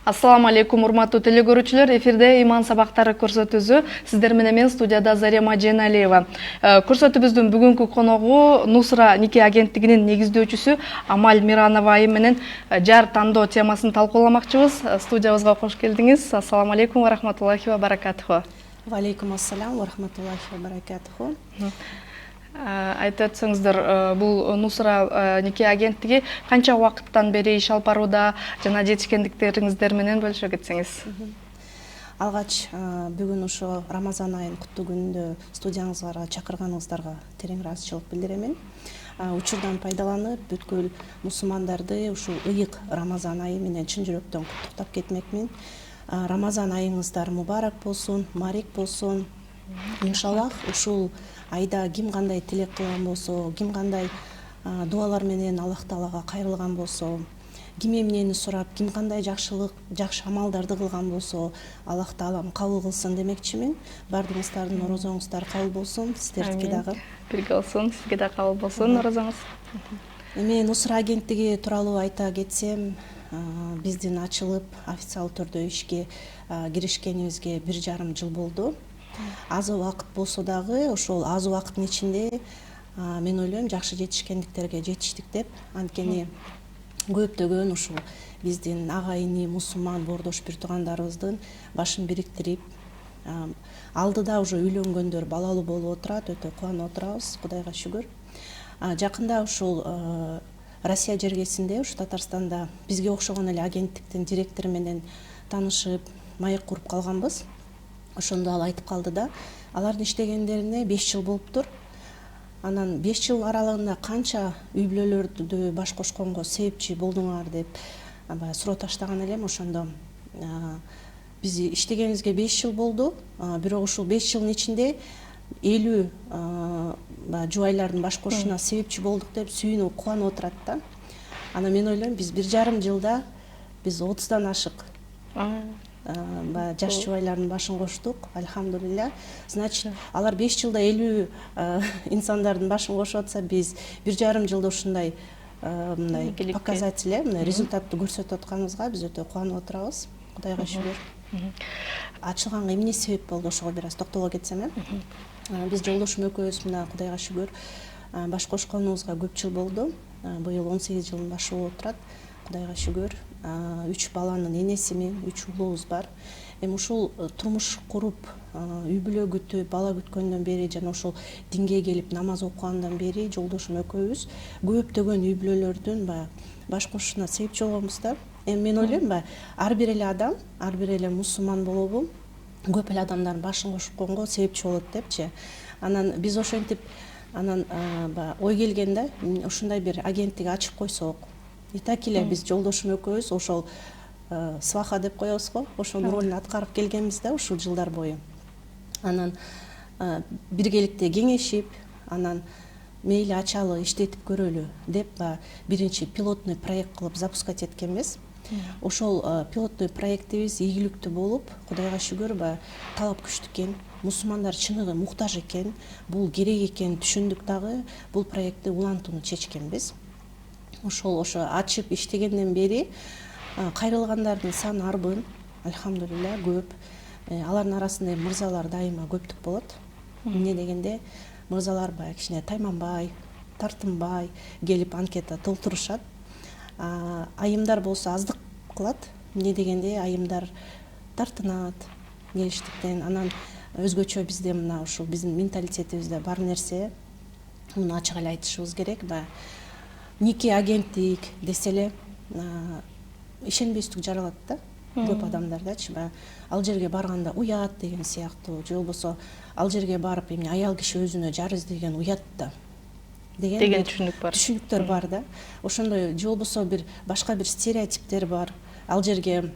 Ассаламу алейкум, урматтуу телекөрүүчүлөр. Эфирде иман сабактары көрсөтүүсү. Сиздер менен мен студияда Зарема Женалиева. Көрсөтүүбүздүн бүгүнкү коногу Нусра Нике агенттигинин негиздөөчүсү Амаль Миранова айым менен жар тандоо темасын талкууламакчыбыз. Студиябызга кош келдиңиз. Ассаламу алейкум ва рахматуллахи ва баракатуху. Ва алейкум ассалам ва рахматуллахи ва баракатуху. Айтып өтсөңүздөр, бул Нусра Нике агенттиги канча убакыттан бери иш алып барууда жана жетишкендиктериңиздер менен бөлүшө кетсеңиз. Алгач бүгүн ошо Рамазан айынын куттуу күнүндө студияңызга чакырганыңыздарга терең ыраазычылык билдирем. Учурдан пайдаланып, бүткүл мусулмандарды ушул ыйык Рамазан айы менен чын жүрөктөн куттуктап кетмекмин. Рамазан айыңыздар мубарак болсун, марек болсун. Иншаллах ушул айда ким кандай тилек кылган болсо, ким кандай дуалар менен Аллах Таалага кайрылган болсо, ким эмнени сурап, ким кандай жакшы амалдарды кылган болсо, Аллах Таалам кабыл кылсын демекчимин. Бардыгыңыздардын орозоңуздар кабыл болсун, сиздердики дагы. Бирге болсун, сизге да кабыл болсун орозоңуз. Эми Нусра агенттиги тууралуу айта кетсем, биздин ачылып официалдуу түрдө ишке киришкенибизге 1,5 жыл болду. Аз убакыт болсо дагы ошол аз убакыттын ичинде мен ойлойм жакшы жетишкендиктерге жетиштик деп. Анткени көптөгөн ушул биздин агайыны мусулман боордош бир туугандарыбыздын башын бириктирип, алдыда уже үйлөнгөндөр балалуу болуп отурат, өтө кубанып отурабыз, Кудайга шүгүр. Жакында ушул Россия жергесинде, ушу Татарстанда бизге окшогон эле агенттиктин директору менен таанышып, маек куруп калганбыз. Ошондо ал айтып калды да, алардын иштегендерине 5 жыл болуптур. Анан 5 жыл аралыгында канча үй бүлөлөрдү баш кошконго себепчи болдуңар деп суроо таштаган элем. Ошондо биз иштегенибизге 5 жыл болду, бирок ушул 5 жылдын ичинде 50 жубайлардын баш кошушуна себепчи болдук деп сүйүнүп, кубанып отурат да. Анан мен ойлойм, биз 1,5 жылда биз 30дан ашык жаш жубайлардын башын коштук, альхамдулилля. Значит, алар 5 жылда 50 инсандардын башын кошуп атса, биз 1,5 жылда ушундай показатель, результатты көрсөтүп атканыбызга биз өтө кубанып отурабыз. Кудайга шүгүр. Ачылганга эмне себеп болду, ошого бир аз токтоло кетсем. Биз жолдошум экөөбүз мына Кудайга шүгүр баш кошконубузга көп жыл болду. Быйыл 18 жылдын башы болуп турат. Кудайга шүгүр. 3 баланын энесимин, 3 уулубуз бар. Эми ушул турмуш куруп, үй бүлө күтүп, бала күткөндөн бери жана ошол динге келип намаз окугандан бери жолдошум экөөбүз көптөгөн үй бүлөлөрдүн баш кошушуна себепчи болгонбуз да. Эми мен ойлойм, ар бир эле адам, ар бир эле мусулман болобу, көп эле адамдардын башын кошконго себепчи болот депчи. Анан биз ошентип ой келген да, ушундай бир агенттик ачып койсок. И так эле биз жолдошум экөөбүз ошол сваха деп коебуз го, ошонун ролун аткарып келгенбиз да ушул жылдар бою. Анан биргеликте кеңешип, анан мейли ачалы, иштетип көрөлү деп биринчи пилотный проект кылып запускать эткенбиз. Ошол пилотный проектибиз ийгиликтүү болуп, Кудайга шүгүр, талап күчтүү экен, мусулмандар чыныгы муктаж экен, бул керек экен түшүндүк дагы, бул проектти улантууну чечкенбиз. Ошо ачып иштегенден бери кайрылгандардын саны арбын, альхамдулилля, көп. Алардын арасында мырзалар дайыма көптүк болот. Эмне дегенде, мырзалар кичине тайманбай, тартынбай келип анкета толтурушат. Айымдар болсо аздык кылат. Эмне дегенде, айымдар тартынат келиштиктен. Анан өзгөчө бизде мына ушул биздин менталитетибизде бар нерсе, муну ачык эле айтышыбыз керек. Нике агенттик десе эле ишенбестик жаралат да, көп адамдардачы. Ал жерге барганда уят деген сыяктуу, же болбосо ал жерге барып эмне аял киши өзүнө жар издеген уят да деген түшүнүктөр бар да. Ошондой же болбосо башка бир стереотиптер бар. Ал жерге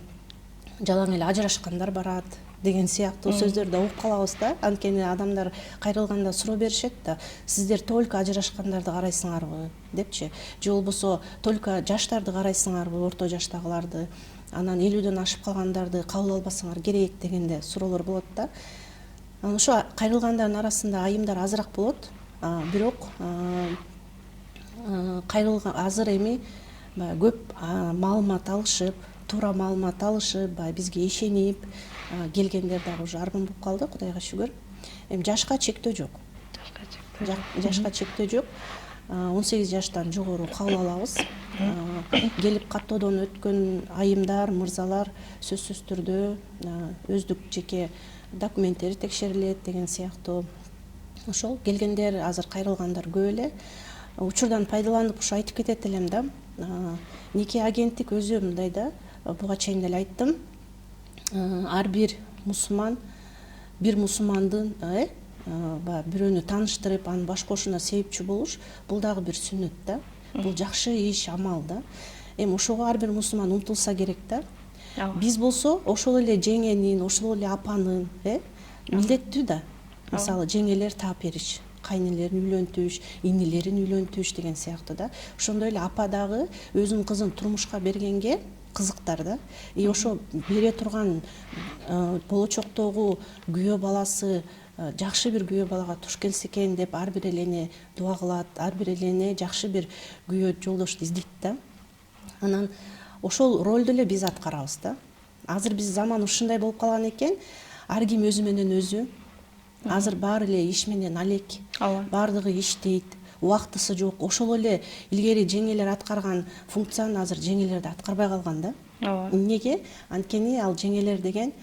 жалаң эле ажырашкандар барат деген сыяктуу сөздөрдү угуп калабыз да. Анткени адамдар кайрылганда суроо беришет да, сиздер только ажырашкандарды карайсыңарбы депчи, же болбосо только жаштарды карайсыңарбы, орто жаштагыларды, анан 50дөн ашып калгандарды кабыл албасаңар керек дегенде суроолор болот да. Ошо кайрылгандардын арасында айымдар азыраак болот, бирок кайрылган азыр эми көп маалымат алышып, туура маалымат алышып, баягы бизге ишенип келгендер дагы уже арман болуп калды, Кудайга шүгүр. Эми жашка чектөө жок. Жашка чектөө жок. 18 жаштан жогору кабыл алабыз. Келип каттоодон өткөн айымдар, мырзалар сөзсүз түрдө өздүк жеке документтери текшерилет деген сыяктуу. Ошол келгендер, азыр кайрылгандар көп эле. Учурдан пайдаланып ушу айтып кетет элем да. Нике агенттик өзү мындай да, буга чейин деле айттым. Ар бир мусулман, бир мусулмандын бирөөнү тааныштырып, анын баш кошуна себепчи болуш, бул дагы бир сүннөт да. Бул жакшы иш, амал да. Эми ошого ар бир мусулман умтулса керек да. Биз болсо ошол эле жеңенин, ошол эле апанын, милдеттүү да. Мисалы жеңелер таап бериш, кайнелерин үйлөнтүш, инилерин үйлөнтүш деген сыяктуу да. Ошондой эле апа дагы өзүнүн кызын турмушка бергенге кызыктар да. Ошо бере турган болочоктогу күйөө баласы жакшы бир күйөө балага туш келсе экен деп ар бир элени дуа кылат, ар бир элени жакшы бир күйөө жолдошту издейт да. Анан ошол ролду эле биз аткарабыз да. Азыр биз заман ушундай болуп калган экен, ар ким өзү менен өзү. Азыр баары эле иш менен алек, баардыгы иштейт, убактысы жок. Ошол эле илгери жеңелер аткарган функцияны азыр жеңелер да аткарбай калган да. Эмнеге? Анткени ал жеңелер деген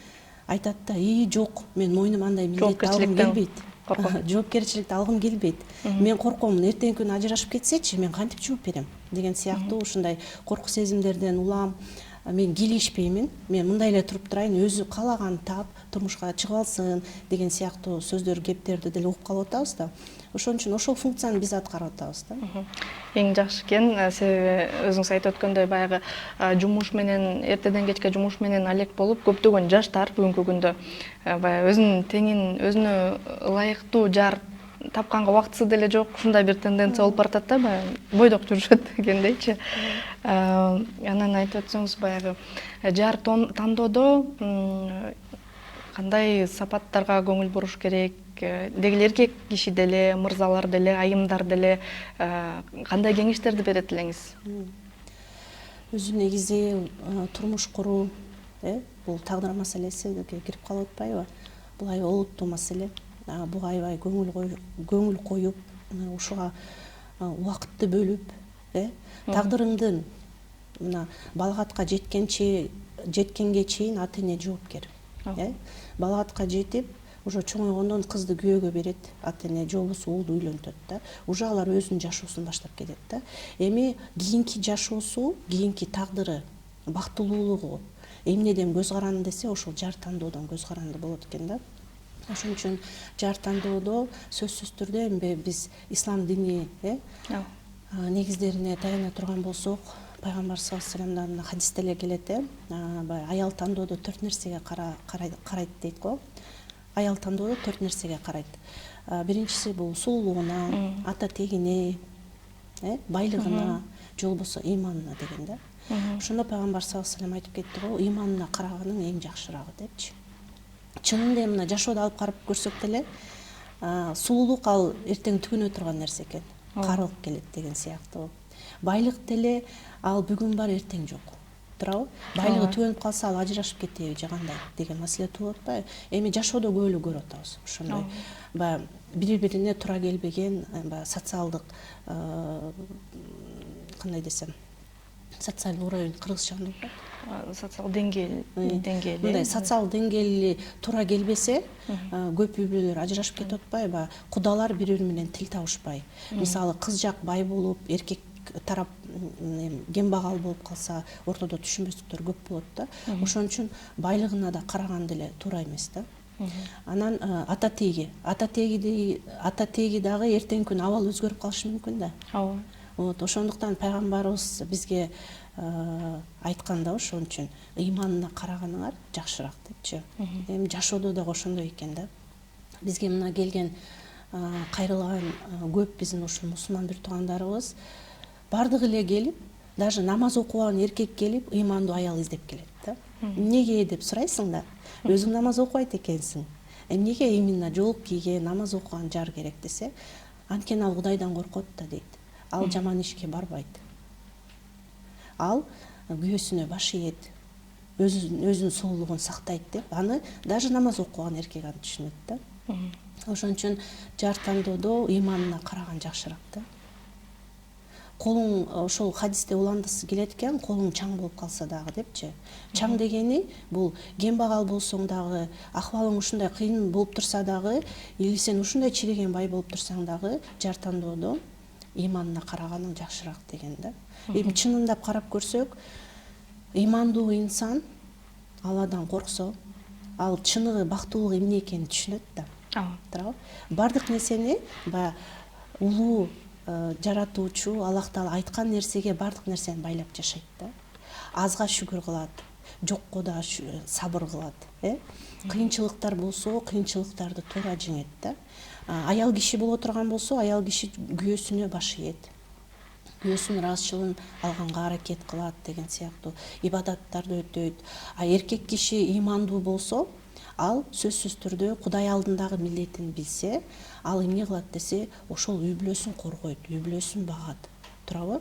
айтат да, жок, мен мойнума андай милдетти алгым келбейт. Жоопкерчиликти алгым келбейт. Мен корком, эртеңки күнү ажырашып кетсечи, мен кантип жооп берем деген сыяктуу ушундай корку сезимдерден улам. Мен кийлешпеймин, мен мындай эле туруп турайын, өзү каалаган таап турмушка чыгып алсын деген сыяктуу сөздөр, кептерди деле угуп калып атабыз да. Ошон үчүн ошол функцияны биз аткарып атабыз да. Эң жакшы экен, себеби өзүңүз айтып өткөндөй баягы жумуш менен, эртеден кечке жумуш менен алек болуп, көптөгөн жаштар бүгүнкү күндө баягы өзүнүн теңин, өзүнө ылайыктуу жар тапканга убактысы деле жок, ушундай бир тенденция болуп баратат да, баягы бойдок жүрүшөт дегендейчи. Анан айтып өтсөңүз баягы жар тандоодо кандай сапаттарга көңүл буруш керек, деги эркек киши деле, мырзалар деле, айымдар деле кандай кеңештерди берет элеңиз? Өзү негизи турмуш куруу, бул тагдыр маселесиге кирип калып атпайбы? Бул аябай олуттуу маселе. Буга аябай көңүл коюп, ушуга убакытты бөлүп, тагдырыңдын мына балагатка жеткенге чейин ата эне жоопкер. Балагатка жетип, уже чоңойгондон кызды күйөөгө берет, ата эне же болбосо уулду үйлөнтөт да. Уже алар өзүнүн жашоосун баштап кетет да. Эми кийинки жашоосу, кийинки тагдыры, бактылуулугу эмнеден көз каранды десе, ошол жар тандоодон көз каранды болот экен да. Ошон үчүн жар тандоодо сөзсүз түрдө эми биз ислам дини негиздерине таяна турган болсок, пайгамбар саллаллаху алейхи вассаламдан хадисте эле келет, аял тандоодо 4 нерсеге карайт дейт го. Аял тандоодо 4 нерсеге карайт. Биринчиси бул сулуулугуна, ата тегине, байлыгына, же болбосо ыйманына деген да. Ошондо пайгамбар саллаллаху алейхи вассалам айтып кетти го, ыйманына караганың эң жакшырагы депчи. Чынында мына жашоодо алып карап көрсөк деле, сулуулук ал эртең түгөнө турган нерсе экен. Карылык келет деген сыяктуу. Байлык деле ал бүгүн бар, эртең жок. Туурабы? Байлыгы түгөнүп калса, ал ажырашып кетеби же кандай деген маселе туулуп атпайбы? Эми жашоодо көп эле көрүп атабыз ошондой. Баягы бири-бирине туура келбеген, баягы социалдык кандай десем, социальный уровень кыргызча кандай болот? Социалдык деңгээл. Мындай социалдык деңгээли туура келбесе, көп үй бүлөлөр ажырашып кетип атпайбы? Кудалар бири-бири менен тил табышпай. Мисалы, кыз жак бай болуп, эркек тарап кембагал болуп калса, ортодо түшүнбөстүктөр көп болот да. Ошон үчүн байлыгына да караган деле туура эмес да. Анан ата теги дагы эртеңки күнү абал өзгөрүп калышы мүмкүн да. Вот ошондуктан пайгамбарыбыз бизге айтканда, ошон үчүн ыйманына караганыңар жакшыраак депчи. Эми жашоодо дагы ошондой экен да. Бизге мына келген кайрылган көп биздин ушул мусулман бир туугандарыбыз бардыгы эле келип, даже намаз окубаган эркек келип, ыймандуу аял издеп келет да. Эмнеге деп сурайсың да. Өзүң намаз окубайт экенсиң. Эмнеге именно жоолук кийген, намаз окуган жар керек десе, анткени ал Кудайдан коркот да дейт. Ал жаман ишке барбайт. Ал күйөөсүнө баш ийет, өзүнүн сулуулугун сактайт деп, аны даже намаз окуган эркек аны түшүнөт да. Ошон үчүн жар тандоодо ыйманына караган жакшыраак да. Колуң ошол хадисте уландысы келет экен, колуң чаң болуп калса дагы депчи. Чаң дегени бул кембагал болсоң дагы, акыбалың ушундай кыйын болуп турса дагы, или сен ушундай чиреген бай болуп турсаң дагы, жар тандоодо ыйманына караганың жакшыраак деген да. Эми чынындап карап көрсөк, ыймандуу инсан Алладан корксо, ал чыныгы бактылык эмне экенин түшүнөт да. Туурабы? Бардык нерсени баягы улуу жаратуучу Аллах Таала айткан нерсеге бардык нерсени байлап жашайт да. Азга шүгүр кылат, жокко да сабыр кылат, кыйынчылыктар болсо, кыйынчылыктарды туура жеңет да. Аял киши боло турган болсо, аял киши күйөөсүнө баш ийет. Күйөөсүнүн ыраазычылыгын алганга аракет кылат деген сыяктуу ибадаттарды өтөйт. А эркек киши ыймандуу болсо, ал сөзсүз түрдө Кудай алдындагы милдетин билсе, ал эмне кылат десе, ошол үй бүлөсүн коргойт, үй бүлөсүн багат. Туурабы?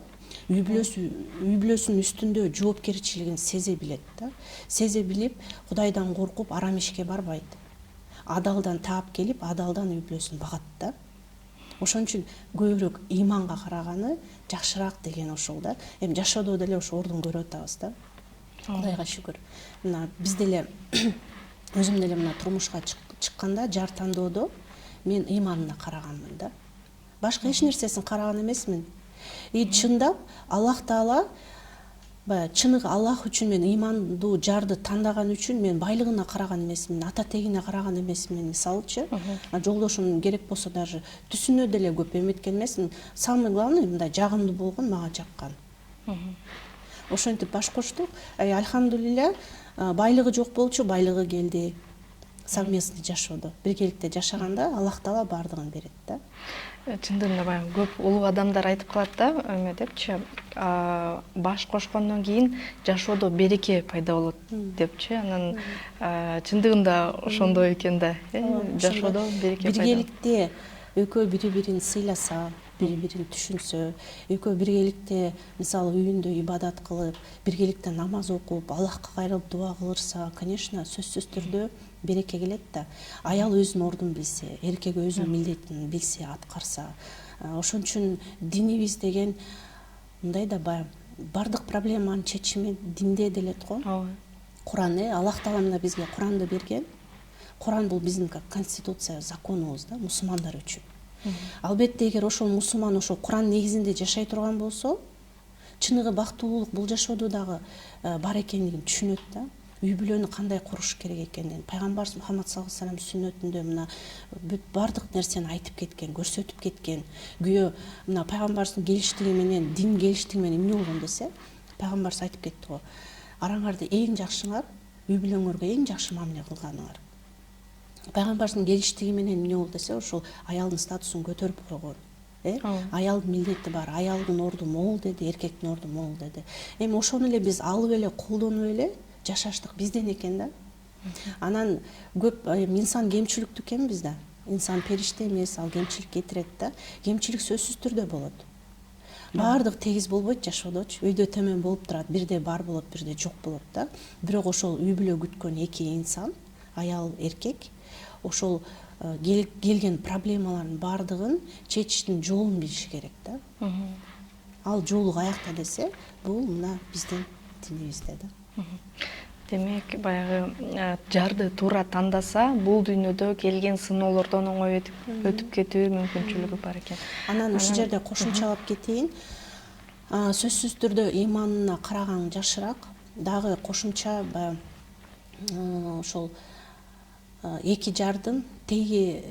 Үй бүлөсүнүн үстүндө жоопкерчилигин сезе билет да. Сезе билип, Кудайдан коркуп, арам ишке барбайт. Адалдан таап келип, адалдан үй бүлөсүн багат да. Ошон үчүн көбүрөөк ыйманга караганы жакшыраак деген ошол да. Эми жашоодо деле ошо ордун көрүп атабыз да. Кудайга шүгүр. Мына биз деле өзүм деле мына турмушка чыкканда жар тандоодо мен ыйманына караганмын да. Башка эч нерсесин караган эмесмин. Чындап Аллах Таала чыныгы Аллах үчүн мен ыймандуу жарды тандаган үчүн мен байлыгына караган эмесмин, ата тегине караган эмесмин. Мисалычы, жолдошум керек болсо даже түсүнө деле көп эметкен эмесмин. Самый главный мындай жагымдуу болгон мага жаккан. Ошентип баш коштук. Альхамдулилля, байлыгы жок болчу, байлыгы келди. Совместный жашоодо, биргеликте жашаганда Аллах Таала бардыгын берет да. Чындыгында баягы көп улуу адамдар айтып калат да, эме депчи, баш кошкондон кийин жашоодо береке пайда болот депчи. Анан чындыгында ошондой экен да, жашоодо береке пайда. Биргеликте экөө бири-бирин сыйласа, бири-бирин түшүнсө, экөө биргеликте мисалы үйүндө ибадат кылып, биргеликте намаз окуп, Аллахка кайрылып дуа кылышса, конечно, сөзсүз түрдө береке келет да. Аял өзүнүн ордун билсе, эркек өзүнүн милдетин билсе, аткарса. Ошон үчүн динибиз деген мындай да бардык проблеманын чечими динде делет го. Куран, Аллах Таала мына бизге Куранды берген. Куран бул биздин как конституция, законубуз да, мусулмандар үчүн. Албетте эгер ошол мусулман ошол Куран негизинде жашай турган болсо, чыныгы бактылуулук бул жашоодо дагы бар экендигин түшүнөт да. Үй бүлөнү кандай куруш керек экенин пайгамбарыбыз Мухаммад саллаллаху алейхи вассалам сүннөтүндө мына бүт бардык нерсени айтып кеткен, көрсөтүп кеткен. Күйөө мына пайгамбарыбыздын келиштиги менен, дин келиштиги менен эмне болгон десе, пайгамбарыбыз айтып кетти го. Араңарды эң жакшыңар үй бүлөңөргө эң жакшы мамиле кылганыңар. Пайгамбарыбыздын келиштиги менен эмне болду десе, ошол аялдын статусун көтөрүп койгон. Аялдын милдети бар, аялдын орду могул деди, эркектин орду могул деди. Эми ошону эле биз алып эле колдонуп эле жашаштык бизден экен да. Анан көп инсан кемчиликтүү экенбиз да. Инсан периште эмес, ал кемчилик кетирет да. Кемчилик сөзсүз түрдө болот. Бардык тегиз болбойт жашоодочу. Өйдө төмөн болуп турат, бирде бар болот, бирде жок болот да. Бирок ошол үй бүлө күткөн эки инсан, аял, эркек, ошол келген проблемалардын бардыгын чечиштин жолун билиши керек да. Ал жолу каякта десе, бул мына биздин динибизде да. Демек, баягы жарды туура тандаса, бул дүйнөдө келген сыноолордон оңой өтүп кетүү мүмкүнчүлүгү бар экен. Анан ушул жерде кошумчалап кетейин. Сөзсүз түрдө ыйманына караган жакшыраак. Дагы кошумча ошол эки жардын теги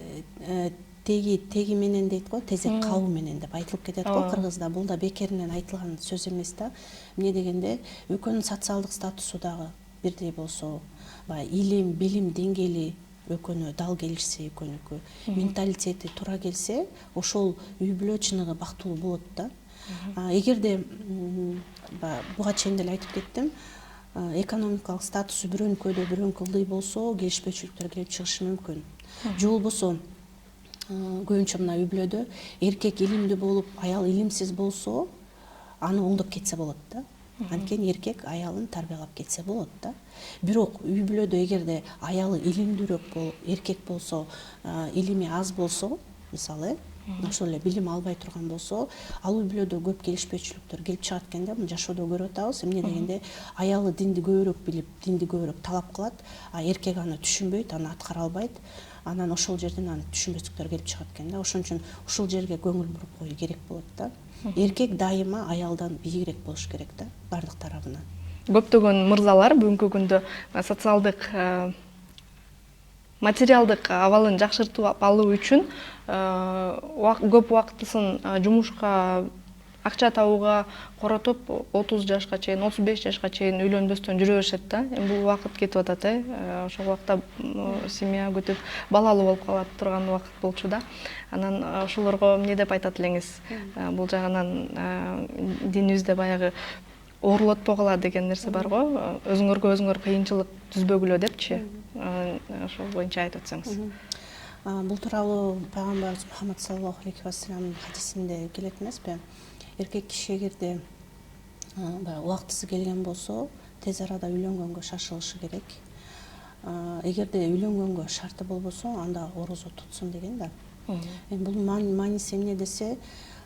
менен дейт го, тезек кабы менен деп айтылып кетет го кыргызда. Бул да бекеринен айтылган сөз эмес да. Эмне дегенде, экөөнүн социалдык статусу дагы бирдей болсо, илим, билим деңгээли экөөнө дал келишсе, экөөнүкү менталитети туура келсе, ошол үй бүлө чыныгы бактылуу болот да. Эгерде буга чейин деле айтып кеттим, экономикалык статусу бирөөнүкөдө бирөөнүкү ылдый болсо, келишпөчүлүктөр келип чыгышы мүмкүн. Же болбосо көбүнчө мына үй бүлөдө эркек илимдүү болуп, аял илимсиз болсо, аны оңдоп кетсе болот да. Анткени эркек аялын тарбиялап кетсе болот да. Бирок үй бүлөдө эгерде аялы илимдүүрөөк эркек болсо, илими аз болсо, мисалы, ошол эле билим албай турган болсо, ал үй бүлөдө көп келишпөчүлүктөр келип чыгат экен да. Муну жашоодо көрүп атабыз. Эмне дегенде, аялы динди көбүрөөк билип, динди көбүрөөк талап кылат, а эркек аны түшүнбөйт, аны аткара албайт. Анан ошол жерден аны түшүнбөстүктөр келип чыгат экен да. Ошон үчүн ушул жерге көңүл буруп коюу керек болот да. Эркек дайыма аялдан бийигирээк болуш керек да, бардык тарабынан. Көптөгөн мырзалар бүгүнкү күндө социалдык материалдык абалын жакшыртып алуу үчүн көп убактысын жумушка, акча табууга коротуп 30 жашка чейин, 35 жашка чейин үйлөнбөстөн жүрө беришет да. Эми бул убакыт кетип атат, ошол убакта семья күтүп, балалуу болуп кала турган убакыт болчу да. Анан ошолорго эмне деп айтат элеңиз? Бул жагынан динибизде баягы оорулотпогула деген нерсе бар го. Өзүңөргө өзүңөр кыйынчылык түзбөгүлө депчи. Ошол боюнча айтып өтсөңүз. Бул тууралуу пайгамбарыбыз Мухаммад саллаллаху алейхи вассаламдын хадисинде келет эмеспи? Эркек киши эгерде убактысы келген болсо, тез арада үйлөнгөнгө шашылышы керек. Эгерде үйлөнгөнгө шарты болбосо, анда орозо тутсун деген да. Бул мааниси эмне десе,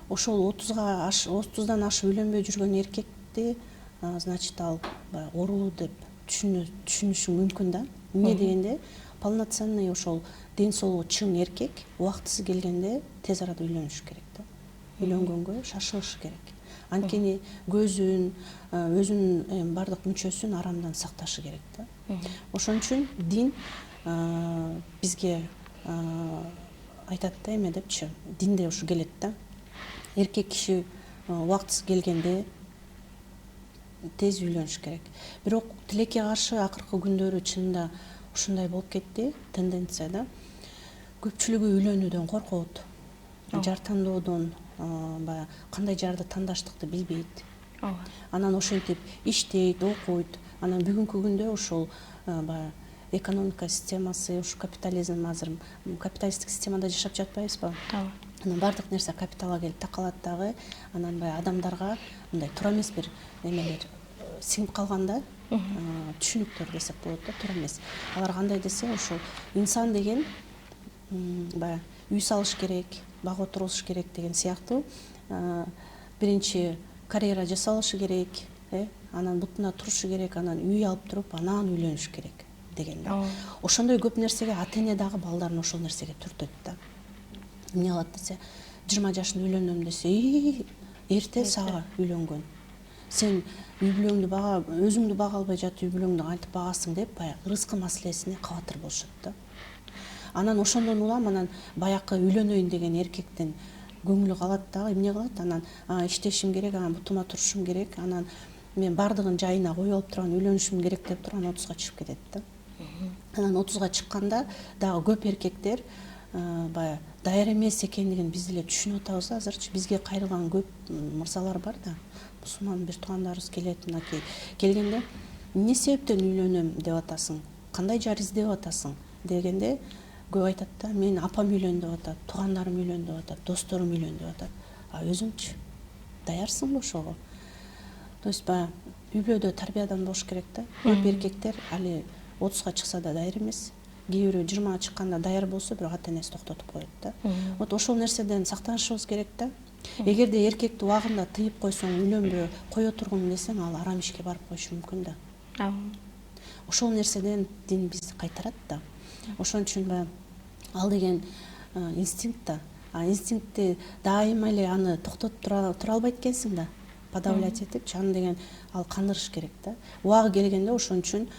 ошол 30дан ашып үйлөнбөй жүргөн эркекти, значит, ал оорулуу деп түшүнүшү мүмкүн да. Эмне дегенде, полноценный ошол ден соолугу чың эркек убактысы келгенде тез арада үйлөнүш керек да. Үйлөнгөнгө шашылышы керек. Анткени көзүн, өзүнүн бардык мүчөсүн арамдан сакташы керек да. Ошон үчүн дин бизге айтат да, эме депчи, динде ушу келет да. Эркек киши убактысы келгенде тез үйлөнүш керек. Бирок тилекке каршы акыркы күндөрү чынында ушундай болуп кетти, тенденция да. Көпчүлүгү үйлөнүүдөн коркот. Жар тандоодон, кандай жарды тандаштыкты билбейт. Анан ошентип иштейт, окуйт. Анан бүгүнкү күндө ошол экономика системасы, ушу капитализм, азыр капиталисттик системада жашап жатпайбызбы? Анан бардык нерсе капиталга келип такалат дагы. Анан адамдарга мындай туура эмес бир эмелер сиңип калганда, түшүнүктөр десек болот да, туура эмес. Алар кандай десе, ошол инсан деген үй салыш керек, бак отурулуш керек деген сыяктуу, биринчи карьера жасалышы керек, анан бутуна турушу керек, анан үй алып туруп, анан үйлөнүш керек деген да. Ошондой көп нерсеге ата-эне дагы балдарын ошол нерсеге түртөт да. Эмне кылат десе, 20 жашында үйлөнөм десе, эрте сага үйлөнгөн. Сен үй бүлөңдү өзүңдү бага албай жатып үй бүлөңдү кантип багасың деп, баягы рызкы маселесине кабатыр болушат да. Анан ошондон улам, анан баякы үйлөнөйүн деген эркектен көңүлү калат дагы, эмне кылат? Анан иштешим керек, анан бутума турушум керек, анан мен бардыгын жайына коюп алып турган үйлөнүшүм керек деп туруп, анан 30га чыгып кетет да. Анан 30га чыкканда дагы көп эркектер баягы даяр эмес экендигин биз деле түшүнүп атабыз да. Азырчы бизге кайрылган көп мырзалар бар да. Мусулман бир туугандарыбыз келет, мынакей келгенде, эмне себептен үйлөнөм деп атасың, кандай жар издеп атасың дегенде, көп айтат да, мен апам үйлөн деп атат, туугандарым үйлөн деп атат, досторум үйлөн деп атат. А өзүңчү даярсыңбы ошого? То есть үй бүлөдө тарбиядан болуш керек да. Көп эркектер али 30га чыкса да даяр эмес. Кээ бирөө 20га чыкканда даяр болсо, бирок ата-энеси токтотуп коет да. Вот ошол нерседен сактанышыбыз керек да. Эгерде эркекти убагында тыйып койсоң, үйлөнбө, кое тургун десең, ал арам ишке барып коюшу мүмкүн да. Ошол нерседен дин бизди кайтарат да. Ошон үчүн ал деген инстинкт да. Инстинктти дайыма эле аны токтотуп тура албайт экенсиң да. Подавлять этипчи, аны деген ал кандырыш керек да. Убагы келгенде ошон үчүн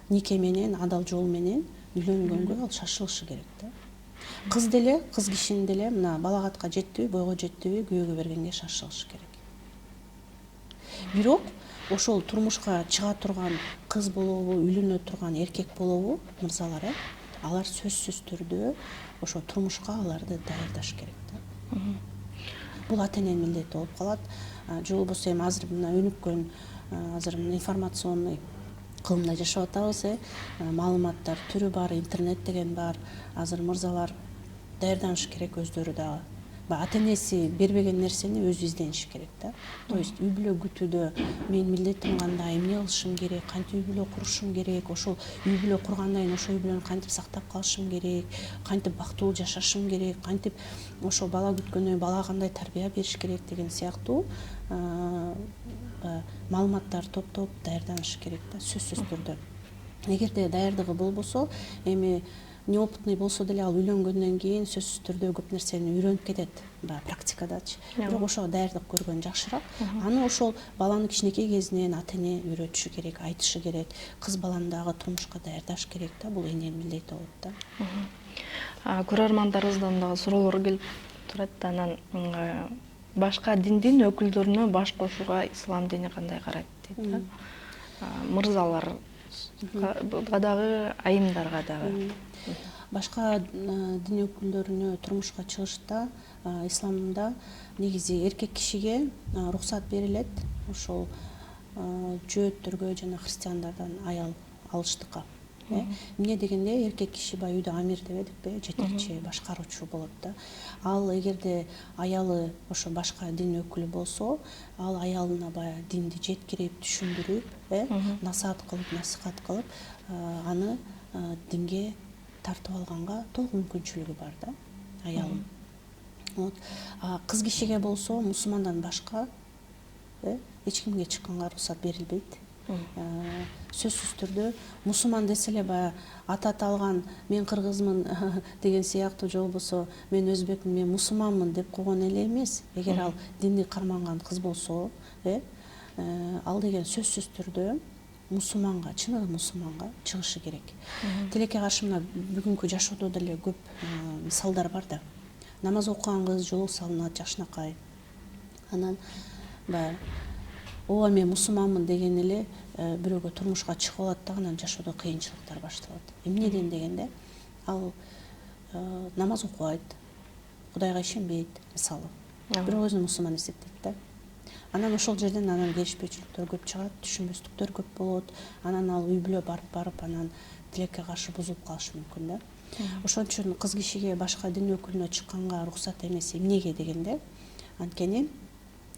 нике менен, адал жол менен үйлөнгөнгө ал шашылышы керек да. Кыз деле, кыз кишинин деле мына балагатка жеттиби, бойго жеттиби, күйөөгө бергенге шашылышы керек. Бирок ошол турмушка чыга турган кыз болобу, үйлөнө турган эркек болобу, мырзалар, алар сөзсүз түрдө ошо турмушка аларды даярдаш керек да. Бул ата-эненин милдети болуп калат. Же болбосо эми азыр мына өнүккөн, азыр информационный кылымда жашап атабыз, маалыматтар түрү бар, интернет деген бар. Азыр мырзалар даярданыш керек өздөрү дагы. ата энеси бербеген нерсени өзү издениши керек да. То есть үй бүлө күтүүдө мен милдетим кандай, эмне кылышым керек, кантип үй бүлө курушум керек, ошол үй бүлө кургандан кийин ошол үй бүлөнү кантип сактап калышым керек, кантип бактылуу жашашым керек, кантип ошол бала күткөндөн кийин балага кандай тарбия бериш керек деген сыяктуу маалыматтар топтоп даярданышы керек да, сөзсүз түрдө. Эгерде даярдыгы болбосо, эми неопытный болсо деле ал үйлөнгөндөн кийин сөзсүз түрдө көп нерсени үйрөнүп кетет, практикадачы. Бирок ошого даярдык көргөн жакшыраак. Аны ошол баланы кичинекей кезинен ата эне үйрөтүшү керек, айтышы керек. Кыз баланы дагы турмушка даярдаш керек да, бул эненин милдети болот да. Көрөрмандарыбыздан дагы суроолор келип турат. Анан башка диндин өкүлдөрүнө баш кошууга ислам дини кандай карайт дейт да. Мырзаларга дагы, айымдарга дагы. Башка дин өкүлдөрүнө турмушка чыгышта исламда негизи эркек кишиге уруксат берилет ошол жөөттөргө жана христиандардан аял алыштыкка. Эмне дегенде эркек киши баягы үйдө амир дебедикпи, жетекчи, башкаруучу болот да. Ал эгерде аялы ошо башка дин өкүлү болсо, ал аялына баягы динди жеткирип, түшүндүрүп, насихат кылып, аны динге тартып алганга толук мүмкүнчүлүгү бар да, аялым. Кыз кишиге болсо, мусулмандан башка эч кимге чыкканга уруксат берилбейт. Сөзсүз түрдө мусулман десе эле баягы ата алган мен кыргызмын деген сыяктуу, же болбосо мен өзбекмин, мен мусулманмын деп койгон эле эмес. Эгер ал динди карманган кыз болсо, ал деген сөзсүз түрдө мусулманга, чыныгы мусулманга чыгышы керек. Тилекке каршы мына бүгүнкү жашоодо деле көп мисалдар бар да. Намаз окуган кыз жолук салынат жакшынакай. Анан баягы ооба мен мусулманмын деген эле бирөөгө турмушка чыгып алат да, анан жашоодо кыйынчылыктар башталат. Эмнеден дегенде, ал намаз окубайт, Кудайга ишенбейт, мисалы. Бирок өзүн мусулман эсептейт да. Анан ошол жерден келишпөөчүлүктөр көп чыгат, түшүнбөстүктөр көп болот. Анан ал үй бүлө барып анан тилекке каршы бузулуп калышы мүмкүн да. Ошон үчүн кыз кишиге башка дин өкүлүнө чыкканга уруксат эмес. Эмнеге дегенде, анткени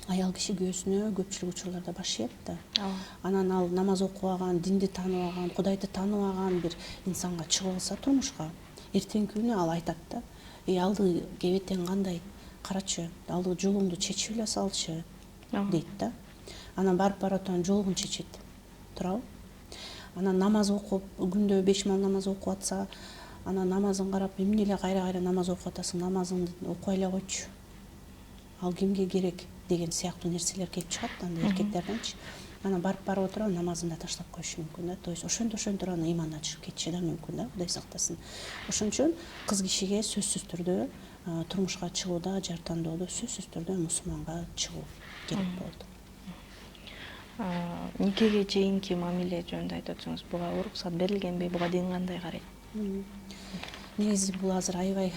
аял киши күйөөсүнө көпчүлүк учурларда баш ийет да. Анан ал намаз окубаган, динди тааныбаган, Кудайды тааныбаган бир инсанга чыгып алса турмушка, эртеңки күнү ал айтат да, алды кебетең кандай, карачы, алды жолуңду чечип эле салчы дейт да. Анан барып анан жолугун чечет. Туурабы? Анан намаз окуп, күндө 5 маал намаз окуп атса, анан намазын карап, эмне эле кайра намаз окуп атасың, намазыңды окуй эле койчу. Ал кимге керек деген сыяктуу нерселер келип чыгат анда эркектерденчи. Анан барып отуруп намазын да таштап коюшу мүмкүн да. То есть ошентип анын ыйманы чыгып кетиши да мүмкүн да, Кудай сактасын. Ошон үчүн кыз кишиге сөзсүз түрдө турмушка чыгууда, жар тандоодо сөзсүз түрдө мусулманга чыгуу керек болот. Никеге чейинки мамиле жөнүндө айтып өтсөңүз, буга уруксат берилгенби, буга дин кандай карайт? Негизи бул азыр аябай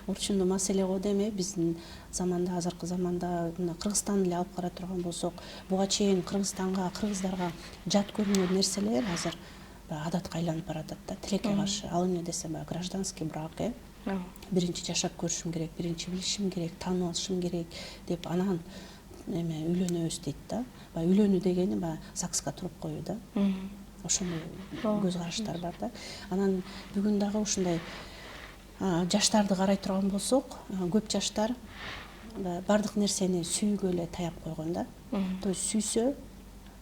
урчундуу маселе го деме, биздин заманда, азыркы заманда мына Кыргызстанды эле алып кара турган болсок, буга чейин Кыргызстанга, кыргыздарга жат көрүнгөн нерселер азыр адатка айланып баратат да, тилекке каршы. Ал эмне десе, гражданский брак, биринчи жашап көрүшүм керек, биринчи билишим керек, таанып алышым керек деп анан үйлөнөбүз дейт да. Үйлөнүү дегени ЗАГСка туруп коюу да. Ошондой көз караштар бар да. Анан бүгүн дагы ушундай жаштарды карай турган болсок, көп жаштар бардык нерсени сүйүүгө эле таяп койгон да. То есть сүйсө,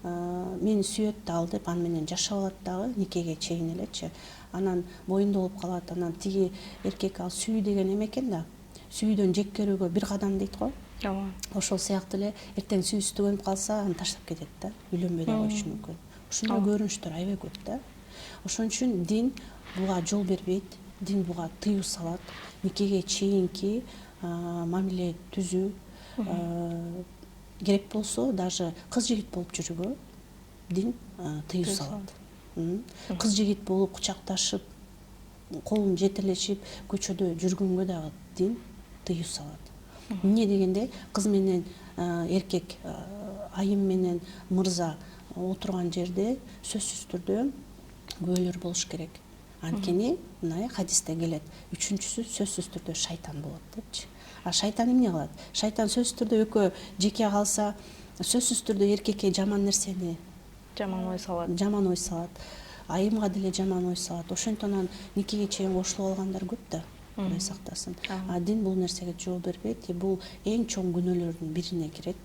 мени сүйөт да ал деп аны менен жашап алат дагы никеге чейин элечи. Анан боюнда болуп калат, анан тиги эркек ал сүйүү деген эме экен да. Сүйүүдөн жек көрүүгө бир кадам дейт го. Ошол сыяктуу эле эртең сүйүүсү түгөнүп калса, аны таштап кетет да, үйлөнбөй да коюшу мүмкүн. Ушундай көрүнүштөр аябай көп да. Ошон үчүн дин буга жол бербейт, дин буга тыюу салат. Никеге чейинки мамиле түзүү керек болсо, даже кыз жигит болуп жүрүүгө дин тыюу салат. Кыз жигит болуп кучакташып, колун жетелешип көчөдө жүргөнгө дагы дин тыюу салат. Эмне дегенде, кыз менен эркек, айым менен мырза отурган жерде сөзсүз түрдө күбөлөр болуш керек. Анткени мына хадисте келет. Үчүнчүсү сөзсүз түрдө шайтан болот депчи. А шайтан эмне кылат? Шайтан сөзсүз түрдө экөө жеке калса, сөзсүз түрдө эркекке жаман нерсени, жаман ой салат. жаман ой салат. Айымга деле жаман ой салат. Ошентон никеге чейин кошулуп алгандар көп да. Кудай сактасын. А дин бул нерсеге жол бербейт. Бул эң чоң күнөөлөрдүн бирине кирет.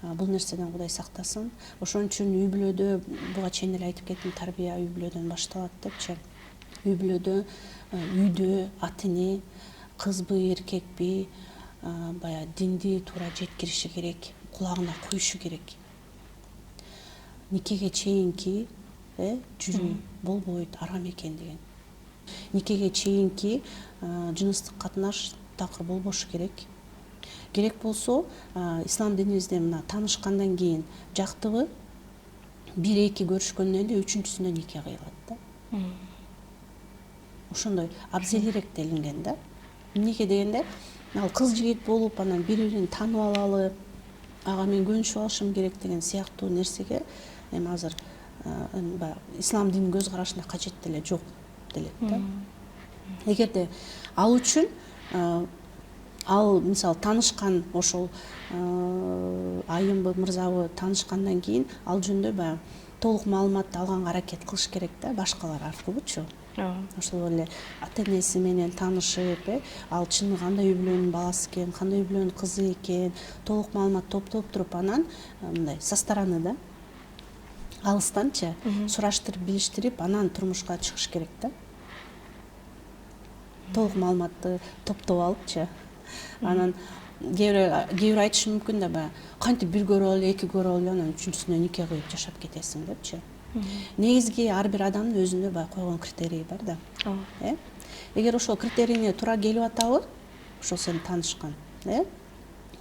Бул нерседен Кудай сактасын. Ошон үчүн үй бүлөдө буга чейин эле айтып кеттим, тарбия үй бүлөдөн башталат депчи. Үй бүлөдө, үйдө ата эне кызбы, эркекпи, баягы динди туура жеткириши керек, кулагына куюшу керек. Никеге чейинки жүрүү болбойт, арам экен деген. Никеге чейинки жыныстык катнаш такыр болбошу керек. Керек болсо, ислам динибизде мына таанышкандан кийин жактыбы 1-2 көрүшкөндөн кийин үчүнчүсүнө нике кыйлат да. Ошондой абзелирээк делинген да. Эмнеге дегенде, ал кыз жигит болуп, анан бири-бирин таанып алалы, ага мен көнүшүп алышым керек деген сыяктуу нерсеге эми азыр ислам дининин көз карашында кажет деле жок делет да. Эгерде ал үчүн ал мисалы таанышкан ошол айымбы, мырзабы таанышкандан кийин ал жөнүндө баягы толук маалыматты алганга аракет кылыш керек да, башкалар аркылуучу. Ошол эле ата энеси менен таанышып, ал чын кандай үй бүлөнүн баласы экен, кандай үй бүлөнүн кызы экен, толук маалымат топтоп туруп, анан мындай со стороны да, алыстанчы сураштырып, билиштирип, анан турмушка чыгыш керек да. Толук маалыматты топтоп алыпчы. Анан кээ бир айтышы мүмкүн да, баягы кантип бир көрүп алып, 2 көрүп алып, анан үчүнчүсүнө нике кыйып жашап кетесиң депчи. Негизги ар бир адамдын өзүнө баягы койгон критерийи бар да. Эгер ошол критерийине туура келип атабы, ошол сени таанышкан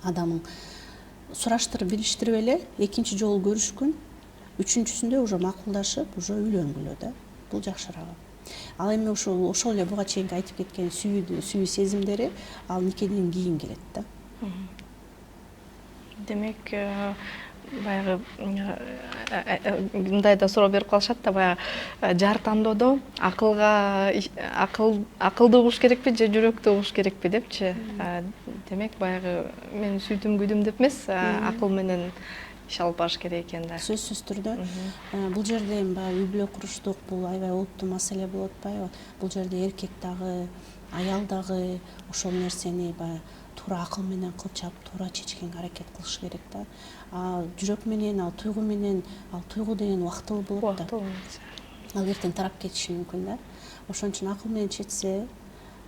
адамың сураштырып, билиштирип эле, экинчи жолу көрүшкүн, үчүнчүсүндө уже макулдашып, уже үйлөнгүлө да. Бул жакшыраагы. Ал эми ошол эле буга чейинки айтып кеткен сүйүү сезимдери ал никеден кийин келет да. Демек, баягы мындай да суроо берип калышат да, баягы жар тандоодо акылды угуш керекпи же жүрөктү угуш керекпи депчи. Демек, баягы мен сүйдүм күйдүм деп эмес, акыл менен иш алып барыш керек экен да. Сөзсүз түрдө бул жерде эми баягы үй бүлө куруштук, бул аябай олуттуу маселе болуп атпайбы? Бул жерде эркек дагы, аял дагы ошол нерсени баягы туура акыл менен кылчап, туура чечкенге аракет кылыш керек да. Жүрөк менен, ал туйгу деген убактылуу болот да. Ал эртең тарап кетиши мүмкүн да. Ошон үчүн акыл менен чечсе,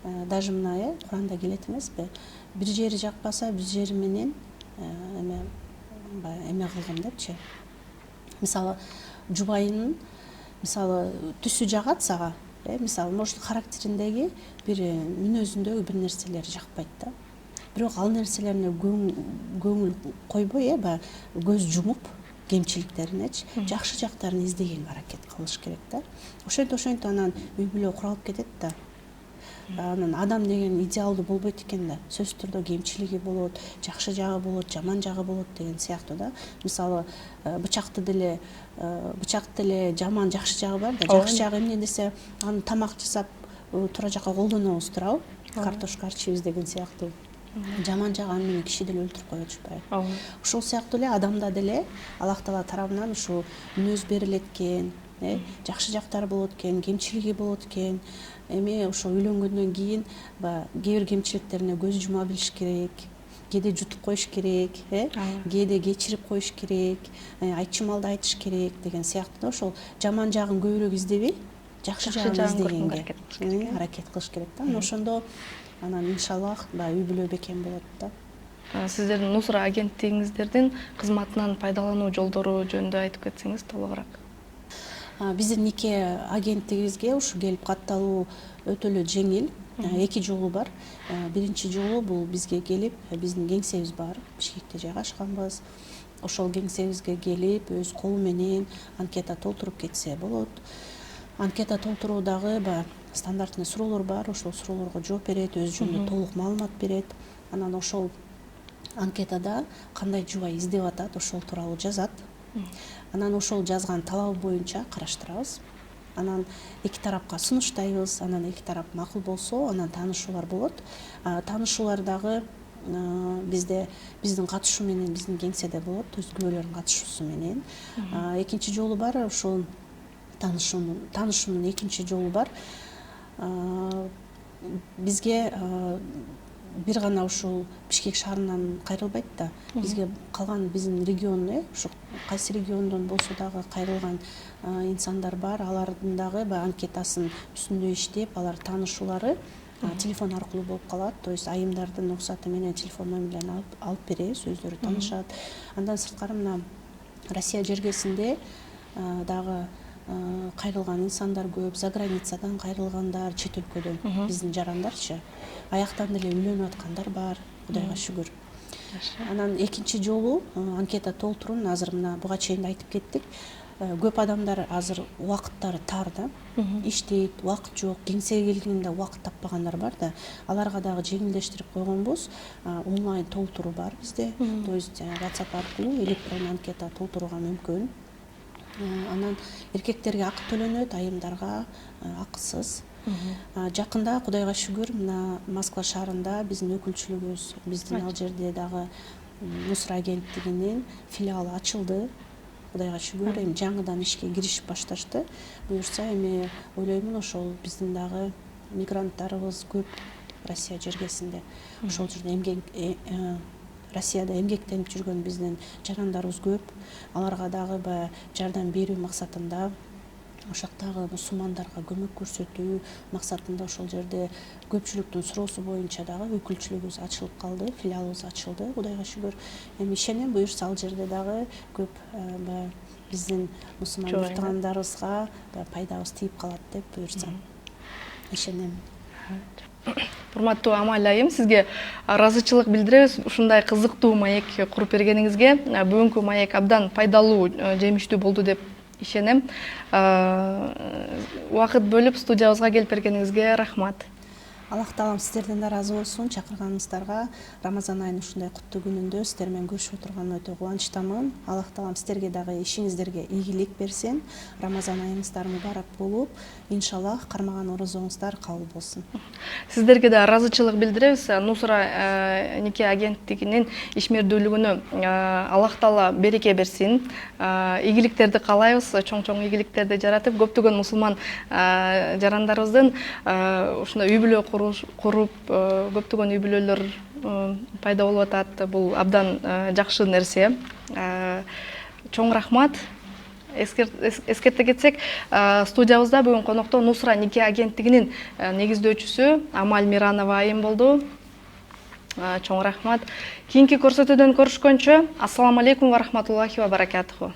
даже мына Куранда келет эмеспи? Бир жери жакпаса, бир жери менен эме кылгын депчи. Мисалы, жубайынын түсү жагат сага, мисалы, может характериндеги бир мүнөзүндөгү бир нерселер жакпайт да. Бирок ал нерселерине көңүл койбой, баягы көз жумуп, кемчиликтеринечи, жакшы жактарын издегенге аракет кылыш керек да. Ошентип анан үй бүлө куралып кетет да. Анан адам деген идеалдуу болбойт экен да. Сөзсүз түрдө кемчилиги болот, жакшы жагы болот, жаман жагы болот деген сыяктуу да. Мисалы, бычактын деле жаман, жакшы жагы бар да. Жакшы жагы эмне десе, аны тамак жасап туура жакка колдонобуз туурабы? Картошка арчийбиз деген сыяктуу. Жаман жагы аны менен киши деле өлтүрүп кое атышпайбы? Ошол сыяктуу эле адамда деле Аллах Таала тарабынан ушул мүнөз берилет экен, жакшы жактары болот экен, кемчилиги болот экен. Эми ошо үйлөнгөндөн кийин кээ бир кемчиликтерине көз жума билиш керек, кээде жутуп коюш керек, кээде кечирип коюш керек, айтчу маалда айтыш керек деген сыяктуу да. Ошол жаман жагын көбүрөөк издебей, жакшы жагын издегенге аракет кылыш керек да. Ошондо анан иншаллах үй бүлө бекем болот да. Сиздердин Нусра агенттигиңиздердин кызматынан пайдалануу жолдору жөнүндө айтып кетсеңиз толугураак. Биздин нике агенттигибизге ушу келип катталуу өтө эле жеңил. 2 жолу бар. Биринчи жолу бул бизге келип, биздин кеңсебиз бар, Бишкекте жайгашканбыз. Ошол кеңсебизге келип, өз колу менен анкета толтуруп кетсе болот. Анкета толтуруу дагы стандартный суроолор бар, ошол суроолорго жооп берет, өз жөнүндө толук маалымат берет. Анан ошол анкетада кандай жубай издеп атат, ошол тууралуу жазат. Анан ошол жазган талабы боюнча караштырабыз. анан эки тарапка сунуштайбыз, анан эки тарап макул болсо анан таанышуулар болот. Таанышуулар дагы биздин катышуу менен биздин кеңседе болот, то есть күбөлөрдүн катышуусу менен. Экинчи жолу бар, ошол таанышуунун экинчи жолу бар. Бизге бир гана ушул Бишкек шаарынан кайрылбайт да, бизге калган биздин региону, ушу кайсы региондон болсо дагы кайрылган инсандар бар, алардын дагы баягы анкетасын үстүндө иштеп, алар таанышуулары телефон аркылуу болуп калат, то есть айымдардын уруксаты менен телефон номерлерин алып беребиз, өздөрү таанышат. Андан сырткары мына Россия жергесинде дагы кайрылган инсандар көп, за границадан кайрылгандар, чет өлкөдөн, биздин жарандарчы. Аяктан эле үйлөнүп аткандар бар, Кудайга шүгүр. Анан экинчи жолу анкета толтуруун азыр мына буга чейин айтып кеттик. Көп адамдар азыр убакыттары тар да, иштейт, убакыт жок, кеңсеге келгенде убакыт таппагандар бар да. Аларга дагы жеңилдештирип койгонбуз, онлайн толтуруу бар бизде. То есть WhatsApp аркылуу электрон анкета толтурууга мүмкүн. Анан эркектерге акы төлөнөт, айымдарга акысыз. Жакында Кудайга шүгүр мына Москва шаарында биздин өкүлчүлүгүбүз, биздин ал жерде дагы Нусра агенттигинин филиалы ачылды. Кудайга шүгүр, эми жаңыдан ишке киришип башташты. Буюрса эми ойлоймун ошол биздин дагы мигранттарыбыз көп Россия жергесинде. Ошол жерде Россияда эмгектенип жүргөн биздин жарандарыбыз көп. Аларга дагы баягы жардам берүү максатында, ошоктагы мусулмандарга көмөк көрсөтүү максатында ошол жерде көпчүлүктүн суроосу боюнча дагы өкүлчүлүгүбүз ачылып калды, филиалыбыз ачылды, Кудайга шүгүр. Эми ишенем, буюрса ал жерде дагы көп биздин мусулман туугандарыбызга пайдабыз тийип калат деп буюрса ишенем. Урматтуу Амаль айым, сизге ыраазычылык билдиребиз ушундай кызыктуу маек куруп бергениңизге. Бүгүнкү маек абдан пайдалуу, жемиштүү болду деп ишенем. Убакыт бөлүп студиябызга келип бергениңизге рахмат. Аллах таалам сиздерден да ыраазы болсун. Чакырганыңыздарга Рамазан айынын ушундай куттуу күнүндө сиздер менен көрүшүп отурганына өтө кубанычтамын. Аллах таалам сиздерге дагы ишиңиздерге ийгилик берсин. Рамазан айыңыздар мубарак болуп, иншаллах кармаган орозоңуздар кабыл болсун. Сиздерге да ыраазычылык билдиребиз. Нусра нике агенттигинин ишмердүүлүгүнө Аллах таала береке берсин. Ийгиликтерди каалайбыз, чоң-чоң ийгиликтерди жаратып, көптөгөн мусулман жарандарыбыздын ушундай үй бүлө куруп, көптөгөн үй бүлөлөр пайда болуп атат. Бул абдан жакшы нерсе. Чоң рахмат. Эскерте кетсек, студиябызда бүгүн конокто Нусра нике агенттигинин негиздөөчүсү Амаль Миранова айым болду. Чоң рахмат. Кийинки көрсөтүүдөн көрүшкөнчө, ассаламу алейкум ва рахматуллахи ва баракатуху.